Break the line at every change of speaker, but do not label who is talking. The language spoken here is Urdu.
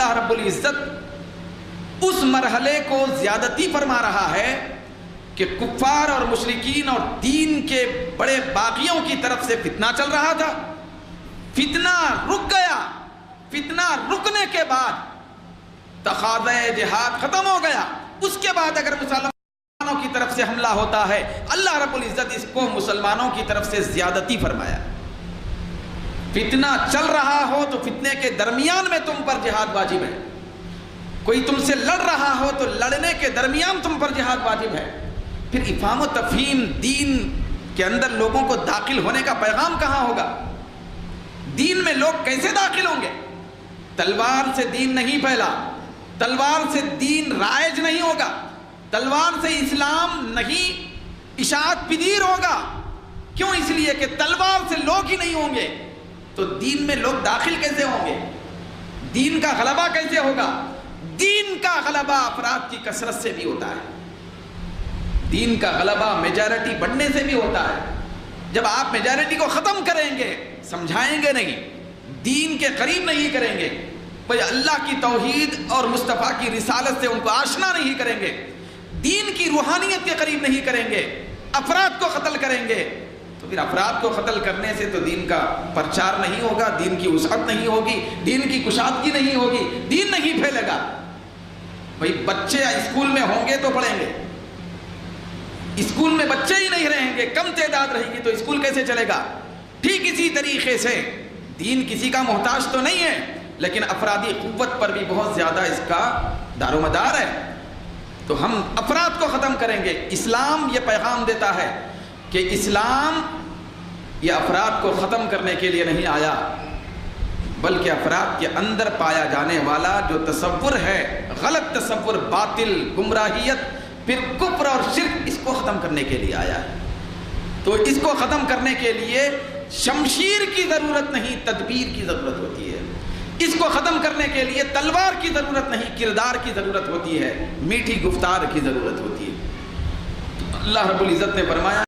اللہ رب العزت اس مرحلے کو زیادتی فرما رہا ہے کہ کفار اور مشرکین اور دین کے بڑے باغیوں کی طرف سے فتنہ چل رہا تھا. فتنہ رک گیا. فتنہ رکنے کے بعد تقاضۂ جہاد ختم ہو گیا. اس کے بعد اگر مسلمانوں کی طرف سے حملہ ہوتا ہے, اللہ رب العزت اس کو مسلمانوں کی طرف سے زیادتی فرمایا. فتنہ چل رہا ہو تو فتنے کے درمیان میں تم پر جہاد واجب ہے. کوئی تم سے لڑ رہا ہو تو لڑنے کے درمیان تم پر جہاد واجب ہے. پھر افہام و تفہیم دین کے اندر لوگوں کو داخل ہونے کا پیغام کہاں ہوگا؟ دین میں لوگ کیسے داخل ہوں گے؟ تلوار سے دین نہیں پھیلا, تلوار سے دین رائج نہیں ہوگا, تلوار سے اسلام نہیں اشاعت پذیر ہوگا. کیوں؟ اس لیے کہ تلوار سے لوگ ہی نہیں ہوں گے تو دین میں لوگ داخل کیسے ہوں گے؟ دین کا غلبہ کیسے ہوگا؟ دین کا غلبہ افراد کی کثرت سے بھی ہوتا ہے. دین کا غلبہ میجارٹی بڑھنے سے بھی ہوتا ہے. جب آپ میجارٹی کو ختم کریں گے, سمجھائیں گے نہیں, دین کے قریب نہیں کریں گے, بھئی اللہ کی توحید اور مصطفیٰ کی رسالت سے ان کو آشنا نہیں کریں گے, دین کی روحانیت کے قریب نہیں کریں گے, افراد کو قتل کریں گے, تو پھر افراد کو قتل کرنے سے تو دین کا پرچار نہیں ہوگا, دین کی وسعت نہیں ہوگی, دین کی کشادگی نہیں ہوگی, دین نہیں پھیلے گا. بھئی بچے اسکول میں ہوں گے تو پڑھیں گے, اسکول میں بچے ہی نہیں رہیں گے, کم تعداد رہے گی تو اسکول کیسے چلے گا؟ ٹھیک اسی طریقے سے دین کسی کا محتاج تو نہیں ہے, لیکن افرادی قوت پر بھی بہت زیادہ اس کا دار و مدار ہے. تو ہم افراد کو ختم کریں گے. اسلام یہ پیغام دیتا ہے کہ اسلام یہ افراد کو ختم کرنے کے لیے نہیں آیا, بلکہ افراد کے اندر پایا جانے والا جو تصور ہے, غلط تصور, باطل, گمراہیت, پھر کفر اور شرک, اس کو ختم کرنے کے لیے آیا ہے. تو اس کو ختم کرنے کے لیے شمشیر کی ضرورت نہیں, تدبیر کی ضرورت ہوتی ہے. اس کو ختم کرنے کے لیے تلوار کی ضرورت نہیں, کردار کی ضرورت ہوتی ہے, میٹھی گفتار کی ضرورت ہوتی ہے. اللہ رب العزت نے فرمایا